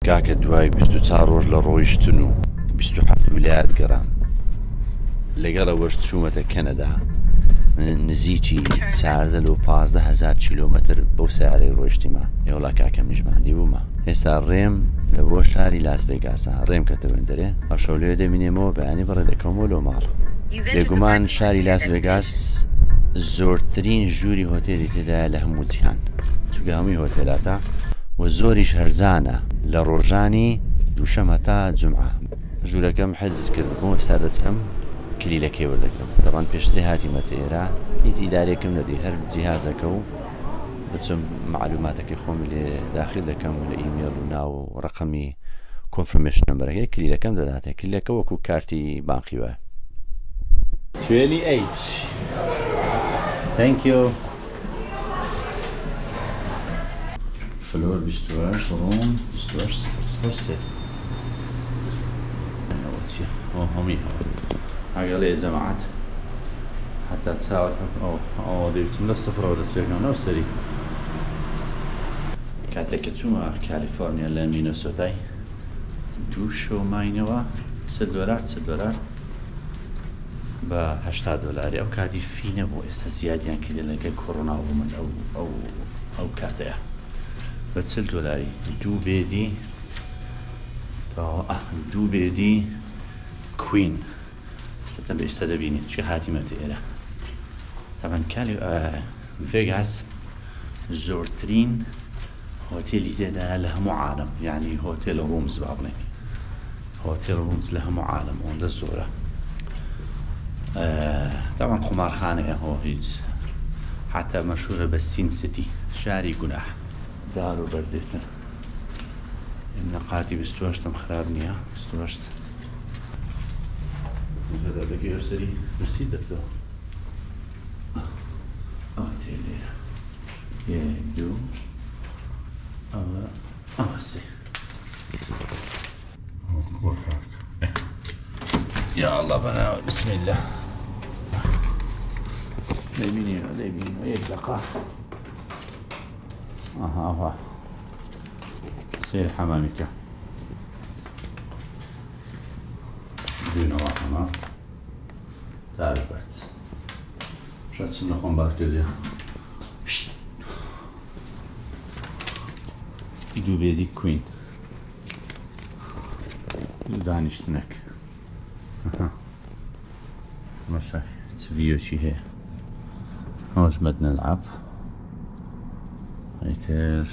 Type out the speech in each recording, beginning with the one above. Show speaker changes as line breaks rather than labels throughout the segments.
کاکە دوای 24 ڕۆژ لە ڕۆیشتن و 27 ویلایەت گەڕام لەگەڵەوەش چوومەتە کەنەدا نزیکی 15,000 کیلۆمەتر بەو سیارەی ڕۆیشتیمە ئێوەڵا کاکە میژماندی بوومە هێستا ڕێم لە بۆ شاری لاس ڤێگاسە ڕێم کەتەوە دەرێ ئەشەو لێ دەمینێمەوە بەیانی بەڕێ دەکەمەوە لۆ ماڵ لێگومان شاری لاس ڤێگاس زۆرترین ژووری هۆتێلی تێدایە لە هەموو جیهان چونکە هەمووی هۆتێلاتە و زۆریش هەرزانە لە ڕۆژانی دووشەمە تا جومعە ژوورەکەم حەجز کرد بۆ ئێستا دەچم کلیلەکەی وەردەگرم دەڕەن پێشتری هاتیمەتە ئێرە هیچ ئیدارێکم نەدی هەر جیهازەکە و بچم معلوماتەکەی خۆم لێ داخل دەکەم و لە ئیمێل و ناو و ڕقەمی کۆنفرمێشن نمبەرەکەی کلیلەکەم دەداتێ کلیلەکە وەکو کارتی بانقی وایە 28 Thank you فلور 28 روم 28 صفر همي عقلي يا جماعة حتى تساوي أو ديبت من الصفر ولا سبيكنا نفس الشيء كاتك تشوما كاليفورنيا لمينيسوتا دوشو ماينوا $10 ب $80 أو كاتي فينا بو استزياد يعني كده لك كورونا ومن أو كاتيا ب $10 دو بيدي دو بيدي كوين استتم بيستدبيني شي خاتمة إله طبعا كالي فيغاس زورترين هوتيل ده له عالم يعني هوتيل رومز بعضني هوتيل رومز له عالم وند الزورة طبعا خمارخانة هو هيج حتى مشهورة بالسين سيتي شاري جناح دارو برديتن النقاطي بستواشتم خرابنيها بستواشت هذا بقي يرسلي رصيد دكتور تيلي يدو سي يا الله بنا بسم الله ليميني يطلقه اها سير حمامك دون واحمة تعرفت مش هتسمى خون بعد كده دو بيدي كوين دانشتنك ماشي تفيو شي هي هوش بدنا نلعب هيتر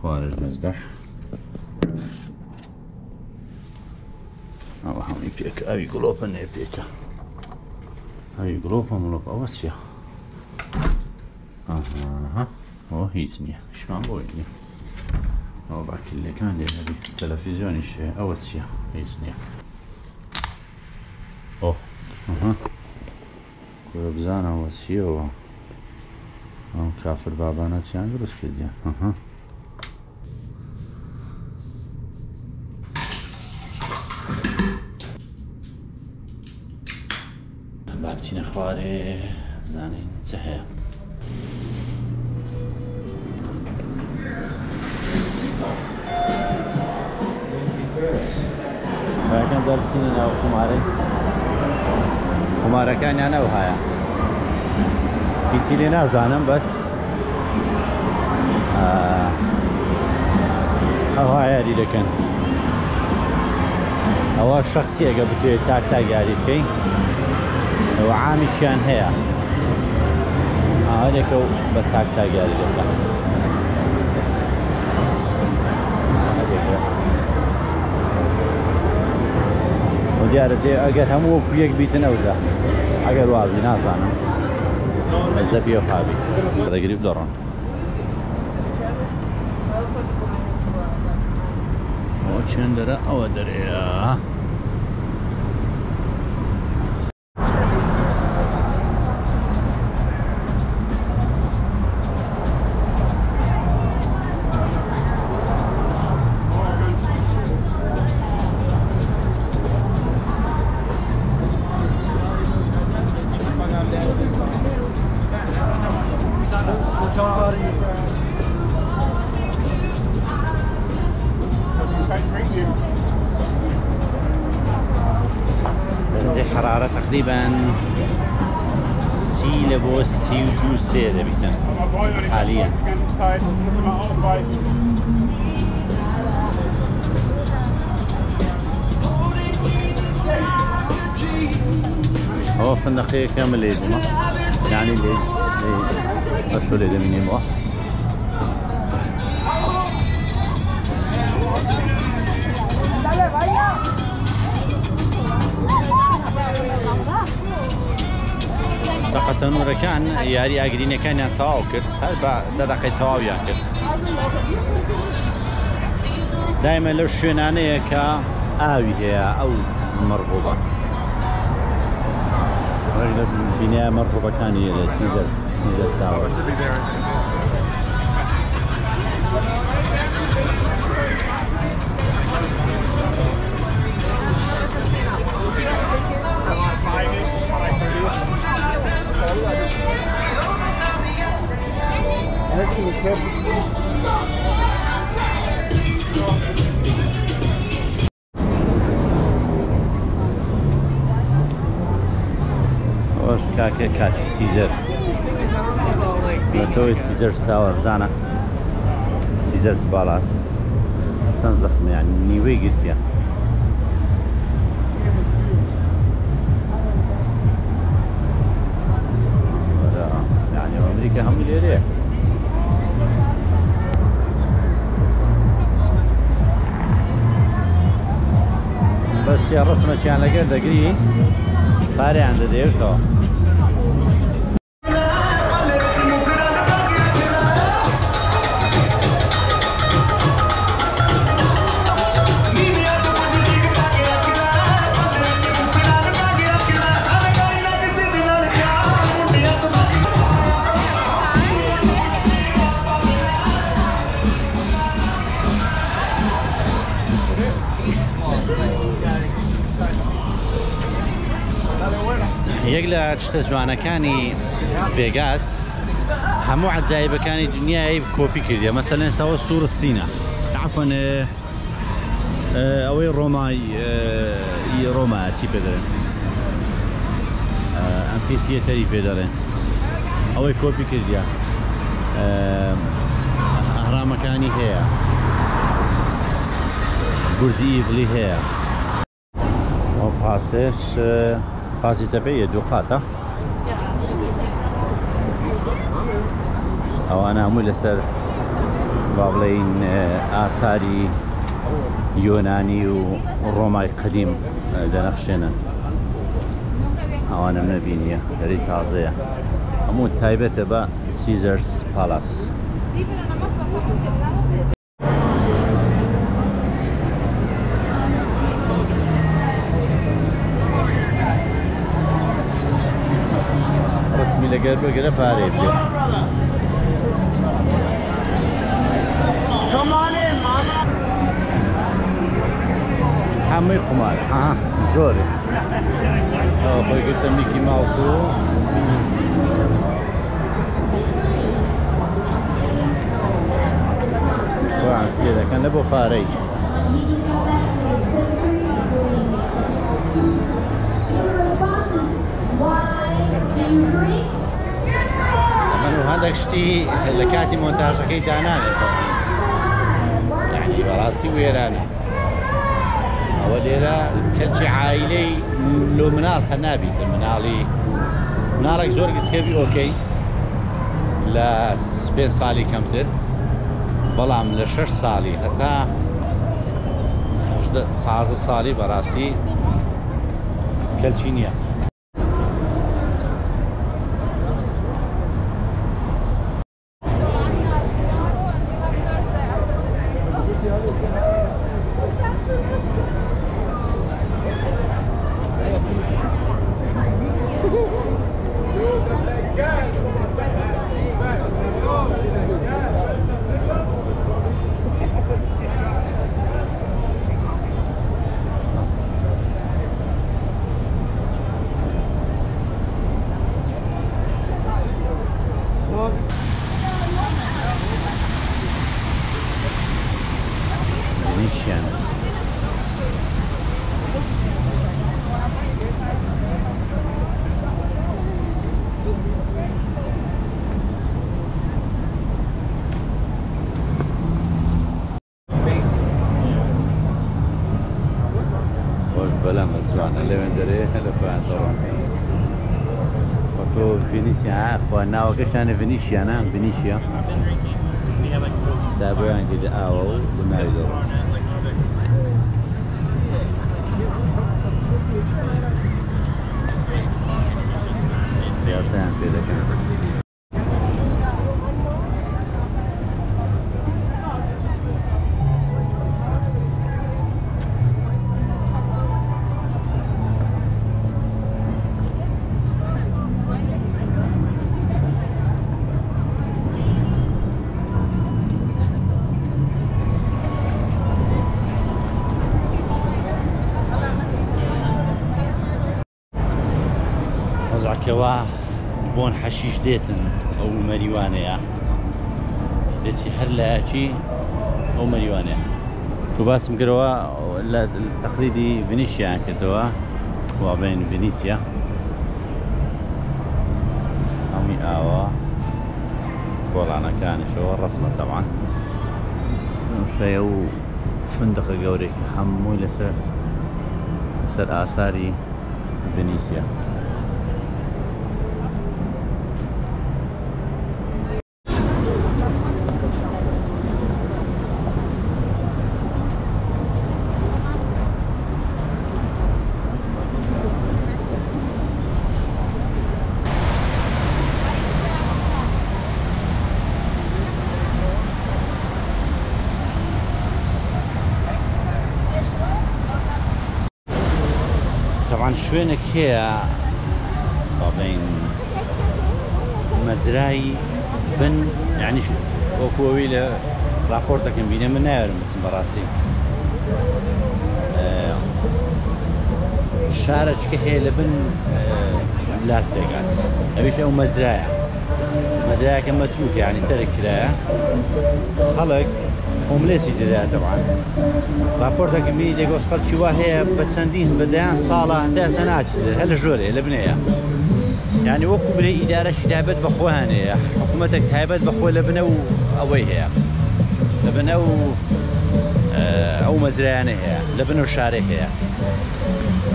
خارج مذبح أو هم يبيك أبي قلوب إنه يبيك أبي قلوب هم قلوب أوتشيا هو هيتني إيش ما بويني هو بعك اللي كان لي هذي تلفزيون إيش أوتشيا هيتني قلوب زانا أوتشيا و كافر بابانا تيان درس كديا بابتين خواري زانين سهيا فكان دارتين انا خماري كان انا وهايا هيتي لنا زانم بس هايا دي لكن هو شخصية قبل تاك يعني كي وعامل شان هي هذيك بتاك يعني لك وديار دي اگر همو بيك بيتنا وزا اگر وابي نازانا از بيو خابي هذا قريب دوران وچن دره او دره درجة حرارة تقريبا سي لبو سي ودو سي دبيتن حاليا. هو فندقية كامل ليدما يعني ليد أشو ليد مني مو سقط نور كان ياري أجرين كان ينتهاو كرت هل بعد دقيقة تهاو يأكل دائما لو شنانية كآوي هي أو مرغوبة بناء مرغوبة كان سيزرز تاور. وش كاكي سيزر نسوي سيزر تاور زانا سيزر بالاس سن زخم يعني نيوي قلت يعني أمريكا هم اليريه بس يا رسمة كان لقيت دقري فاري عند ديرتو يقلع تشتا جوانكاني فيغاس همو عجايبكاني دنياي كوبي كرديا مثلا سوا سور الصينة عفوا اوي روما تي بدرن امفي ثياتري بدرن اوي كوبي كرديا اهرام مكاني هي برجي ايفلي هي وباسش قاسي تبعية دوقاتا أو أنا أمول لسر بابلين آثاري يوناني وروماي قديم دنخشنا أو أنا منبينية ريت تازية أمول تايبة با سيزرز بالاس لقيت بقرا باريف حمي قمار زوري اخوي قلت ميكي ماوسو وعنس كذا كان لبو باري هذاك شتي لكاتي مونتاج كي داناني يعني براستي ويرانا اوليرا كلشي عائلي لو منال خنابي منالي منالك زور كسكبي اوكي لا سبين صالي كمتر بلام لشش صالي حتى 15 صالي براستي كلشينيا بلا مزوانة لين دري هلا فان طبعا وتو فينيسيا اخوانا وكشان فينيسيا انا فينيسيا سابوا عندي دعوة لماذا سياسة كذا كانت كوا بون حشيش ديتن او مريوانيا ديتي هلا شي او مريوانيا تو باسم قروا التقليدي فينيسيا كتوا وبين فينيسيا امي اوا كولانا كان شو الرسمه طبعا شيء فندق قوري حمو لسر اثاري فينيسيا طبعا شوينك هي طبعا مزراي بن يعني وكويله رابورتك بينا من نار متمراتي شارج كهي لبن لاس فيغاس ابيش او مزرعه كما تشوف يعني ترك كده خلق هومليسي ده طبعا رابورتك بيدي قلت خلت شو هي بتسندين بديان صالة تا سنوات هل جوري لبنية يعني وكو بري إدارة تهبت بخوانه حكومتك تهبت بخو لبنو أويه لبنو أو مزرعانه لبنو شارع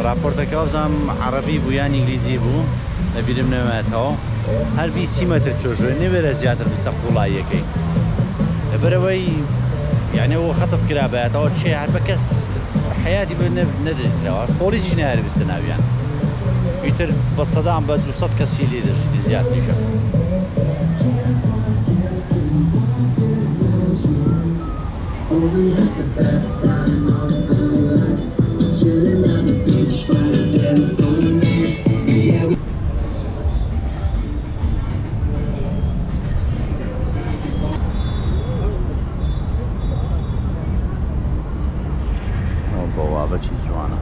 رابورتك أوزام عربي بو يعني إنجليزي بو نبيرم نماتو هل بي سيمتر تشوجو نبرا زيادة بستقبلايه كي بروي يعني هو خطف كرابات أو شيء حرب كس حياتي بندري كرابات بوليس جنائي بستناوي يعني يتر بالصدام بدو صد كسي ليدر زيادة نيشا بوابة شي جوانا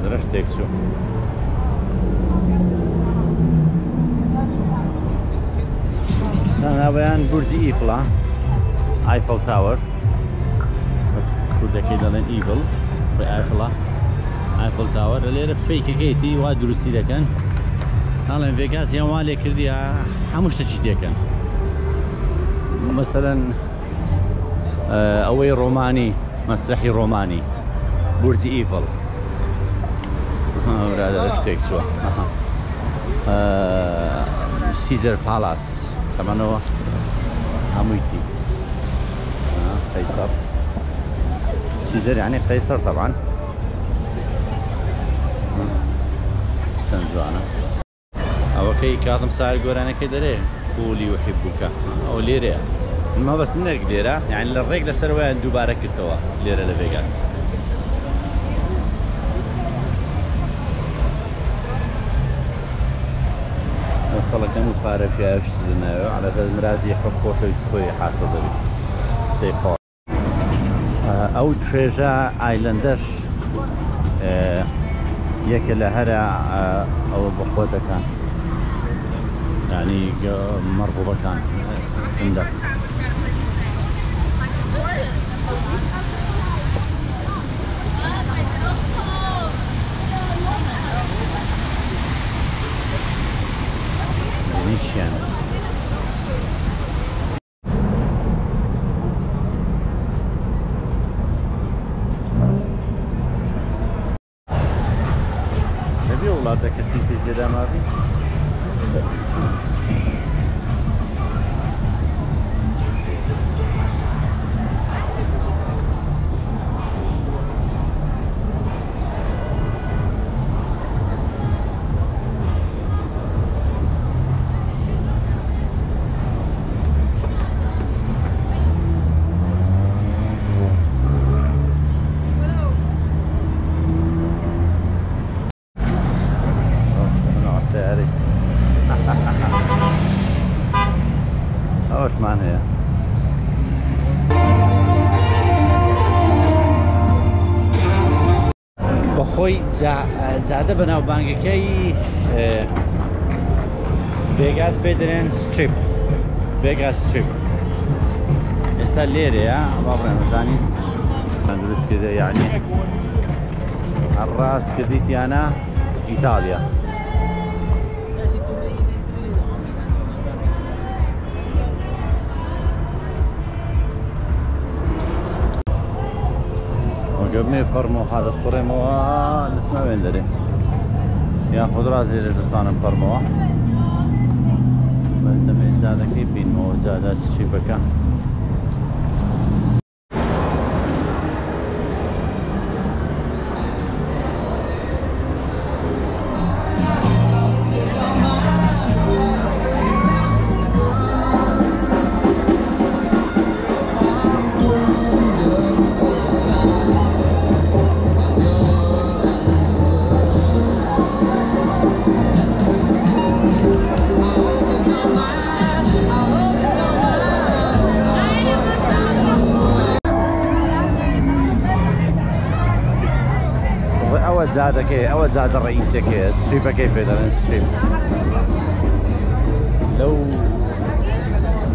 درش تكسو أنا بيان برج ايفل تاور كده كده لين ايفل في ايفل تاور اللي فيك كيتي وادرستي ده كان هلا فيغاس يوم مالي كرديها حمش تشتي كان مثلا اوي روماني مسرحي روماني برج ايفل هذا اشتيك شو سيزر بالاس طبعا هو عميتي قيصر سيزر يعني قيصر طبعا سنجوانا او كي كاظم سائر قورانا كده ليه قولي يحبك او ليريا ما بس منك ليرة يعني الريق لسروان دوباره كتوا ليرة لفيغاس خلق كانوا قارب فيها اشتدنا على اساس مرازي يحب خوش ويستخوي حاصل بي سيقول او تريجا ايلاندرش يك لهرا او بقوته كان يعني مربوطه كان فندق كثير في الجدا ما في. اوش معناها بخۆی جادە بەناوبانگەکەی ڤێگاس پێ دەڵێن ستریپ ڤێگاس ستریپ ئێستا لێرەیە با بڕێن بزانین دروست کردە یعنی هەڕاست کردیتیانە ئیتالیا قبل فرمو هذا الصريمو نسمع وين دري ياخذ راسي اذا تفهم فرمو بس تمي زاد كيف بين مو زاد الشبكه أول زاد الرئيسية كي ستريبا كيف بدنا ستريب لو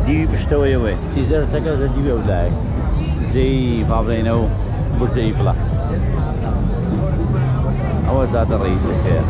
دي بشتوي وين سيزر سكر دي بولاي زي بابلينو برج ايفلا أول زاد الرئيسية كي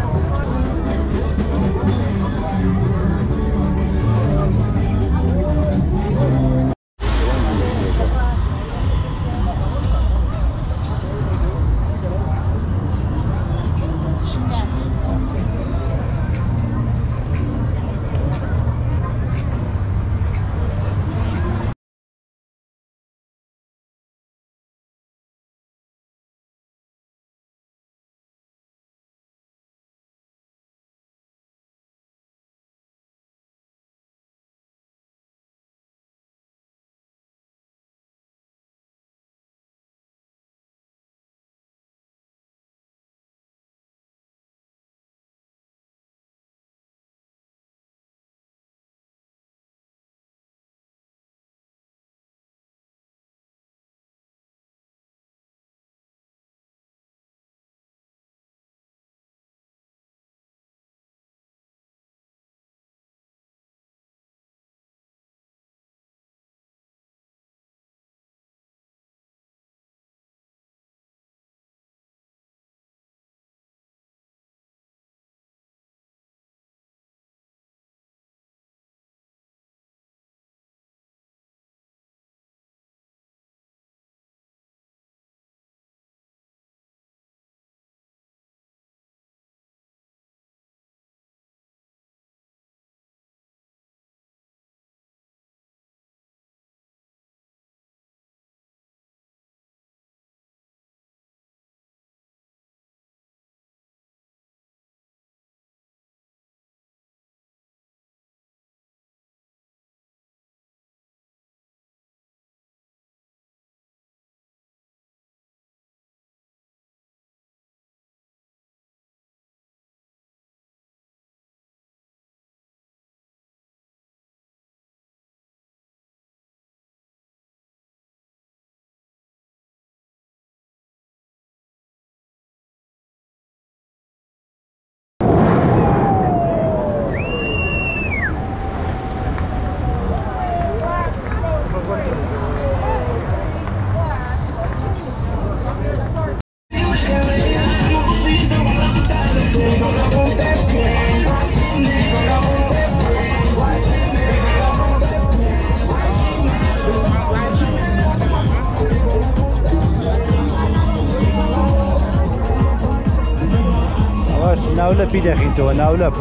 ناولا بيدخين تو ناولا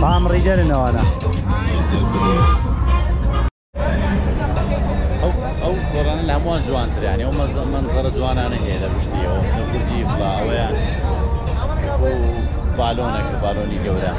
طعم رجال نوانا او قران الهموان جوان تر يعني او منظر جوان انا هي لبشتي او كرجي فلا او يعني بالوني جوده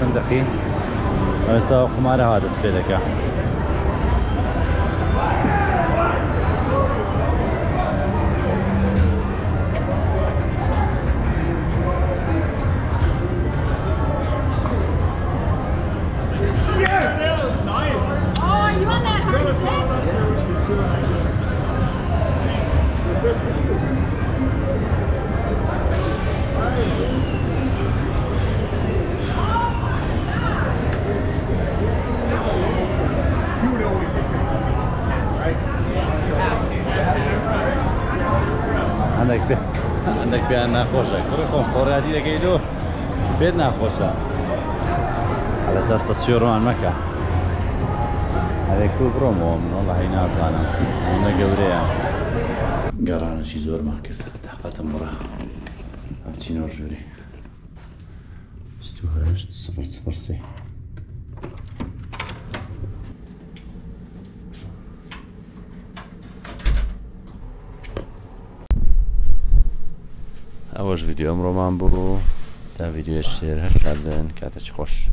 فندقي استوى خمارة هذا سبيلك عندك بيان ناخوشك كلكم خوراتي لقيتو بيت ناخوشة على اساس تصوير مع مكة هذا كل برومو من والله هنا زانا هنا قوريا قرانا شي زور ما كرت تحقت مرة عرفتي نرجوري استوهرجت 006 أول فيديو أمرو مان بو تا فيديو اشتري هالشعبين كاتش خوش